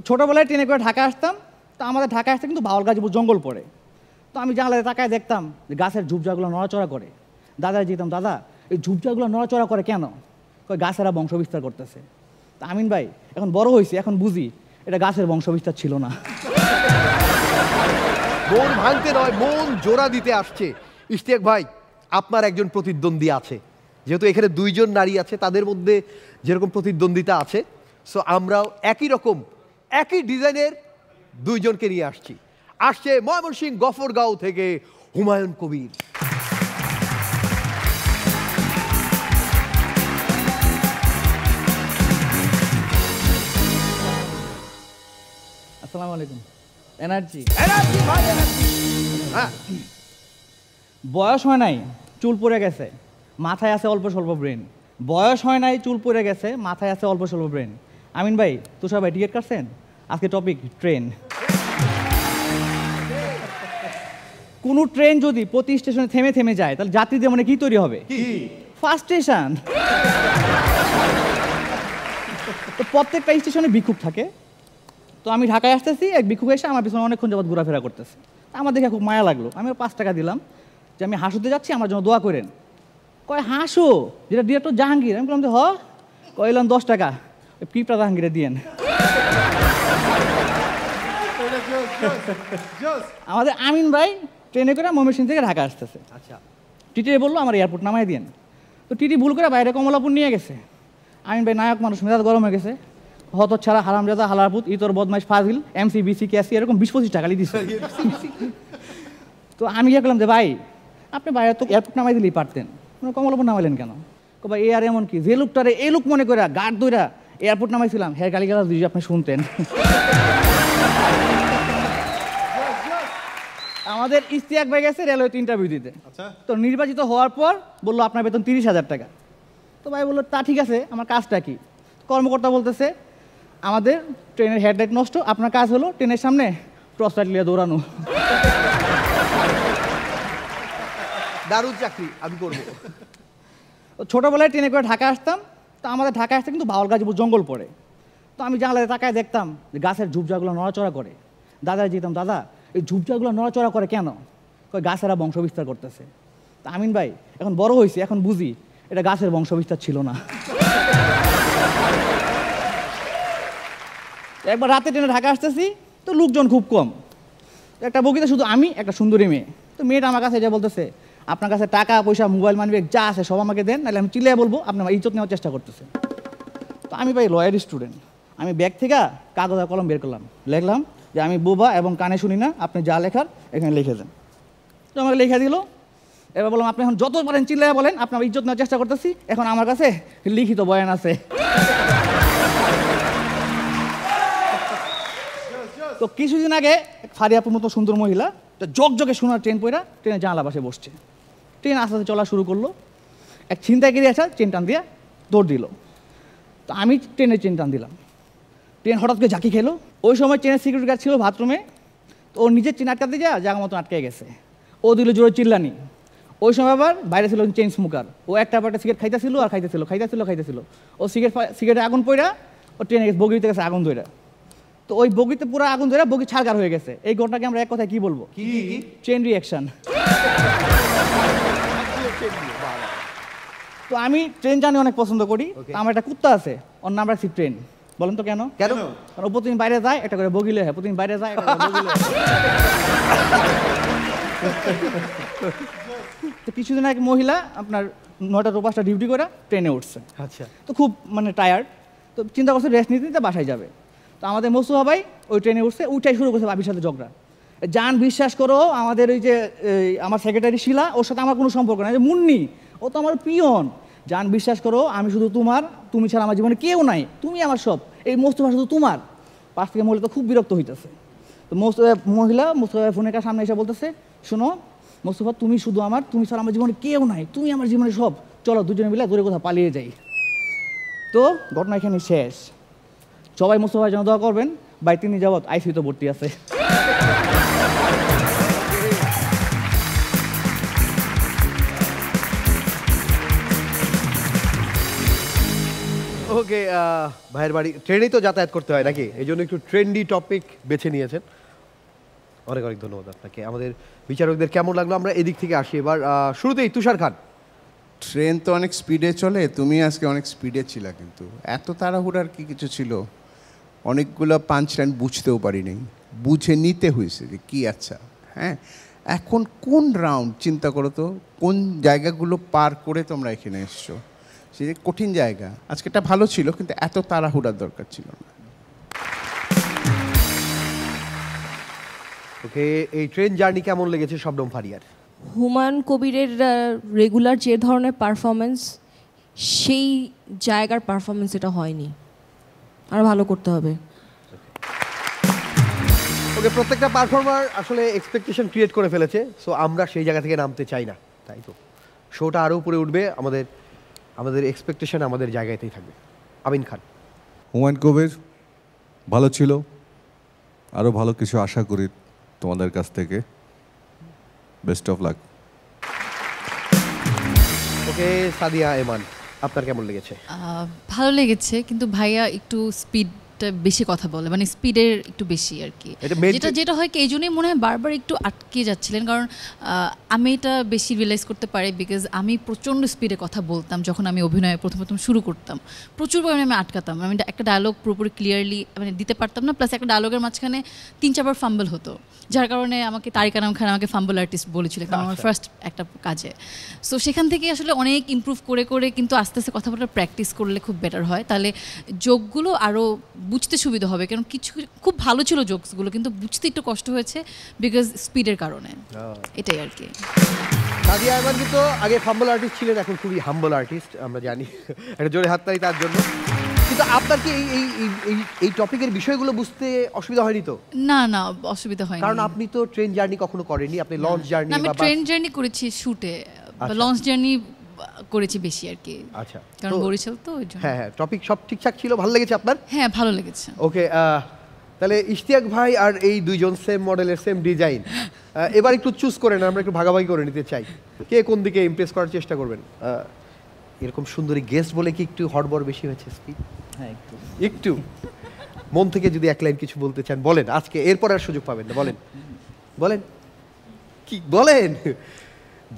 ছোটোবেলায় ট্রেনে করে ঢাকা আসতাম। তো আমাদের ঢাকা আসতে কিন্তু বাউল গাজীপুর জঙ্গল পড়ে। তো আমি জানলায় তাকায় দেখতাম যে গাছের ঝুপঝাগুলো নড়াচড়া করে। দাদার যেতাম, দাদা এই ঝুপঝাগুলো নড়াচড়া করে কেন? কই গাছেরা বংশবিস্তার করতেছে। তা আমিন ভাই এখন বড় হয়েছি, এখন বুঝি এটা গাছের বংশবিস্তার ছিল না। মন ভাঙতে নয়, মন জোড়া দিতে আসছে। ইশতিয়াক ভাই, আপনার একজন প্রতিদ্বন্দ্বী আছে, যেহেতু এখানে দুইজন নারী আছে, তাদের মধ্যে যেরকম প্রতিদ্বন্দ্বিতা আছে, সো আমরাও একই রকম একই ডিজাইনের দুইজনকে নিয়ে আসছে ময়মনসিংহ গফরগাঁও থেকে হুমায়ুন কবির। আসসালামু আলাইকুম। এনার্জি ভাই, হ্যাঁ, বয়স হয় নাই, চুল পড়ে গেছে, মাথায় আছে অল্প স্বল্প ব্রেন। বয়স হয় নাই, চুল পড়ে গেছে, মাথায় আছে অল্প স্বল্প ব্রেন। আমিন ভাই, তুষার ভাই টিকিট কাটছেন? আজকে টপিক ট্রেন। কোনো ট্রেন যদি প্রতি স্টেশনে থেমে থেমে যায় তাহলে যাত্রীদের মনে কি তৈরি হবে? First station. তো প্রত্যেকটা স্টেশনে ভিক্ষুক থাকে। তো আমি ঢাকায় আসতেছি, এক ভিক্ষুক এসে আমার পিছনে অনেকক্ষণ যাবত ঘোরাফেরা করতেছে। আমার দেখে খুব মায়া লাগলো। আমি 5 টাকা দিলাম যে আমি হাসুতে যাচ্ছি, আমার জন্য দোয়া করেন। কয় হাসো, যেটা ডিরেক্টর জাহাঙ্গীর। আমি বললাম যে কইলাম 10 টাকা, ওই পিপটা জাহাঙ্গীরে দিয়েন। আমাদের আমিন ভাই ট্রেনে করে ময়মনসিংহ থেকে ঢাকা আসতেছে। আচ্ছা, টিটি বললো আমার এয়ারপোর্ট নামাই দিয়েন। তো টিটি ভুল করে বাইরে কমলাপুর নিয়ে গেছে। আমিন ভাই নায়ক মানুষ, মেজাজ গরম হয়ে গেছে। হত ছাড়া হারামজাদা হালারপুত ইতর বদমাইশ ফাজিল এমসি বিসি ক্যাসি এরকম 20-25 টাকা দিচ্ছে। তো আমি গিয়ে বললাম যে ভাই আপনি বাইরে তো এয়ারপোর্ট নামাই দিলেই পারতেন, কমলাপুর নামাইলেন কেন? ভাই এ আর এমন কি, যে লোকটারে এই লোক মনে করে গার্ড দইরা এয়ারপোর্ট নামাইছিলাম, হ্যাঁ গালি গালাজ দিয়ে আপনি শুনতেন। আমাদের ইশতিয়াক ভাই গেছে রেলওয়েতে ইন্টারভিউ দিতে। তো নির্বাচিত হওয়ার পর বললো আপনার বেতন 30,000 টাকা। তো ভাই বললো তা ঠিক আছে, আমার কাজটা কি? কর্মকর্তা বলতেছে আমাদের ট্রেনের হেডলাইট নষ্ট, আপনার কাজ হলো ট্রেনের সামনে টর্চ লাইট নিয়ে দৌড়ানো। দারুণ চাকরি, আমি করবো। ছোটোবেলায় ট্রেনে করে ঢাকা আসতাম। তো আমাদের ঢাকা আসতে কিন্তু বাউল গাজীপুর জঙ্গল পড়ে। তো আমি জানলায় তাকায় দেখতাম যে গাছের ঝুপঝাগুলো নড়াচড়া করে। দাদার যেতাম, দাদা এই ঝুপঝাগুলো নড়াচড়া করে কেন? কই গাছেরা বংশবিস্তার করতেছে। তা আমিন ভাই এখন বড় হয়েছি, এখন বুঝি এটা গাছের বংশবিস্তার ছিল না। একবার রাতে ট্রেনে ঢাকা আসতেছি, তো লোকজন খুব কম। একটা বগিতে শুধু আমি, একটা সুন্দরী মেয়ে। তো মেয়েটা আমার কাছে যা বলতেছে আপনার কাছে টাকা পয়সা মোবাইল মানিব্যাগ যা আছে সব আমাকে দেন, নাহলে আমি চিল্লাইয়া বলবো আপনি আমার ইজ্জত নেওয়ার চেষ্টা করতেছে। তো আমি ভাই লয়ার স্টুডেন্ট, আমি ব্যাগ থেকে কাগজ আর কলম বের করলাম, লিখলাম যে আমি বোবা এবং কানে শুনি না, আপনি যা লেখার এখানে লিখে দেন। তো আমাকে লিখে দিল। এবার বললাম আপনি এখন যত পারেন চিল্লাইয়া বলেন, আপনার ইজ্জত নেওয়ার চেষ্টা করতেছি, এখন আমার কাছে লিখিত বয়ান আছে। তো কিছুদিন আগে ফারিয়াপুর মতো সুন্দর মহিলা জগজগে শোনার ট্রেন পয়রা ট্রেনে জানলা পাশে বসছে। ট্রেন আস্তে আস্তে চলা শুরু করলো। এক ছিনতাইকারী আসা চেন টান দিয়ে দৌড় দিল। তো আমি ট্রেনের চেন টান দিলাম। ট্রেন হঠাৎ করে ঝাঁকি খেলো। ওই সময় ট্রেনের সিকিউরিটি গার্ড ছিল বাথরুমে। তো ওর নিজের চেন আটকাতে যা জায়গা মতন আটকে গেছে। ও দিল জোরে চিল্লানি। ওই সময় আবার বাইরে ছিল চেইন স্মোকার। ও একটা সিগারেট খাইতেছিল আর খাইতেছিল। ও সিগারেটে আগুন পড়া ও ট্রেনে বগিতে গেছে আগুন ধরে। তো ওই বগিতে পুরো আগুন ধরে বগি ছাড়গার হয়ে গেছে। এই ঘটনাকে আমরা এক কথায় কি বলবো? Chain reaction. তো আমি ট্রেন জার্নি অনেক পছন্দ করি। আমার একটা কুত্তা আছে, ওর নাম রাখছি ট্রেন। বলেন তো কেন? কারণ ও প্রতিদিন বাইরে যায়, এটা করে বগিলে হয়, প্রতিদিন বাইরে যায়, এটা করে বগিলে হয়। তো কিছুদিন আগে মহিলা আপনার 9টা to 5টা ডিউটি করে ট্রেনে উঠছে। আচ্ছা, তো খুব টায়ার্ড। তো চিন্তা করছে রেস্ট নিতে বাসায় যাবে। তো আমাদের মসুহা ভাই ওই ট্রেনে উঠছে, উঠাই শুরু করছে ভাবির সাথে ঝগড়া। জান বিশ্বাস করো, আমাদের ওই যে আমার সেক্রেটারি শিলা, ওর সাথে আমার কোনো সম্পর্ক নাই। মুন্নি ও তো আমার পিয়ন। জান বিশ্বাস করো, আমি শুধু তোমার, তুমি ছাড়া আমার জীবনে কেউ নাই, তুমি আমার সব। এই মোস্তফা শুধু তোমার। পাশ থেকে মহিলা তো খুব বিরক্ত হইতেছে। তো মোস্তফা ফোনের কাছে সামনে এসে বলতেছে শোনো মোস্তফা, তুমি শুধু আমার, তুমি ছাড়া আমার জীবনে কেউ নাই, তুমি আমার জীবনে সব, চলো দুজনে মিলে দূরে কোথাও পালিয়ে যাই। তো ঘটনা এখানে শেষ। সবাই মোস্তফার জন্য দোয়া করবেন, ভাই 3 দিন যাবত আইসিইউতে ভর্তি আছে। ওকে ভাইয়ের বাড়ি ট্রেনেই তো যাতায়াত করতে হয় নাকি, এই জন্য একটু ট্রেন্ডি টপিক বেছে নিয়েছেন। অনেক অনেক ধন্যবাদ আপনাকে। আমাদের বিচারকদের কেমন লাগলো? আমরা এদিক থেকে আসি এবার। শুরুতেই তুষার খান। ট্রেন তো অনেক স্পিডে চলে, তুমি আজকে অনেক স্পিডে ছিলা, কিন্তু এত তাড়াহুড়ার কি কিছু ছিল? অনেকগুলো পাঞ্চ লাইন বুঝতেও পারিনি, বুঝে নিতে হয়েছে যে কি। আচ্ছা হ্যাঁ, এখন কোন রাউন্ড চিন্তা করো তো, কোন জায়গাগুলো পার করে তোমরা এখানে এসছো? সে কঠিন জায়গা। আজকেটা ভালো ছিল, কিন্তু এত তাড়াহুড়ার দরকার ছিল না। ওকে, এই ট্রেন জার্নি কেমন লেগেছে শবনম ফারিয়ার? হুমায়ুন কবিরের রেগুলার যে ধরনের পারফরমেন্স, সেই জায়গার পারফরমেন্স এটা হয়নি, আর ভালো করতে হবে। ওকে, প্রত্যেকটা পারফর্মার আসলে এক্সপেকটেশন ক্রিয়েট করে ফেলেছে, সো আমরা সেই জায়গা থেকে নামতে চাই না, তাই তো শোটা আরও উপরে উঠবে। আমাদের এক্সপেকটেশন আমাদের জায়গাতেই থাকবে। আমিন খান। হুমায়ুন কবির ভালো ছিল, আরও ভালো কিছু আশা করি তোমাদের কাছ থেকে। Best of luck. Okay, Sadia Eman, আপনার কেমন লেগেছে? ভালো লেগেছে, কিন্তু ভাইয়া একটু স্পিডটা বেশি কথা বলে, মানে স্পিডের একটু বেশি আর কি। যেটা হয় কি, এই জন্যই মনে হয় বারবার একটু আটকে যাচ্ছিলেন, কারণ আমি এটা বেশি রিয়েলাইজ করতে পারি বিকজ আমি প্রচণ্ড স্পিডে কথা বলতাম যখন আমি অভিনয়ে প্রথম শুরু করতাম। প্রচুর পরিমাণে আমি আটকাতাম, আমি একটা ডায়লগ পুরোপুরি ক্লিয়ারলি মানে দিতে পারতাম না, প্লাস একটা ডায়লগের মাঝখানে 3-4 বার ফাম্বল হতো, যার কারণে আমাকে তারিকা নাম খান আমাকে ফাম্বল আর্টিস্ট বলেছিল, কারণ আমার ফার্স্ট একটা কাজে। সো সেখান থেকে আসলে অনেক ইমপ্রুভ করে কিন্তু আস্তে আস্তে কথা বলার প্র্যাকটিস করলে খুব বেটার হয়, তাহলে জোকগুলো আরও বুঝতে সুবিধা হবে। কারণ কিছু খুব ভালো ছিল জোকসগুলো, কিন্তু বুঝতে একটু কষ্ট হয়েছে বিকজ স্পিডের কারণে, এটাই আর কি। সাদিয়া এমান কিন্তু আগে ফাম্বল আর্টিস্ট ছিলেন, এখন খুবই হাম্বল আর্টিস্ট, আমরা জানি। একটা জোরে হাততালি তার জন্য। কিন্তু আপনার কি এই টপিকের বিষয়গুলো বুঝতে অসুবিধা হয়নি তো? না না, অসুবিধা হয়নি, কারণ আপনি তো ট্রেন জার্নি কখনো করেননি, আপনি লঞ্চ জার্নি। আমি ট্রেন জার্নি করেছি শুটে, লঞ্চ জার্নি করেছি বেশি আর কি। আচ্ছা, কারণ বরিশাল তো ওই জন্য। হ্যাঁ, টপিক সব ঠিকঠাক ছিল, ভালো লেগেছে আপনার? হ্যাঁ, ভালো লেগেছে। ওকে, তাহলে ইশতিয়াক ভাই আর এই দুইজন সেম মডেলের সেম ডিজাইন, এবার একটু চুজ করেন, আমরা একটু ভাগাভাগি করে নিতে চাই, কে কোন দিকে ইমপ্রেস করার চেষ্টা করবেন। এরকম সুন্দরী গেস্ট বলে কি একটু হটবড় বেশি হয়েছে স্পিড? হ্যাঁ, একটু মন থেকে যদি এক লাইন কিছু বলতে চান বলেন, আজকে এরপর আর সুযোগ পাবেন না, বলেন কি বলেন।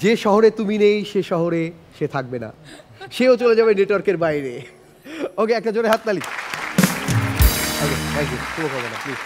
যে শহরে তুমি নেই সে শহরে সে থাকবে না, সেও চলে যাবে নেটওয়ার্কের বাইরে। ওকে, একটা জোরে হাততালি। ওকে, থ্যাংক ইউ, শুভকামনা প্লিজ।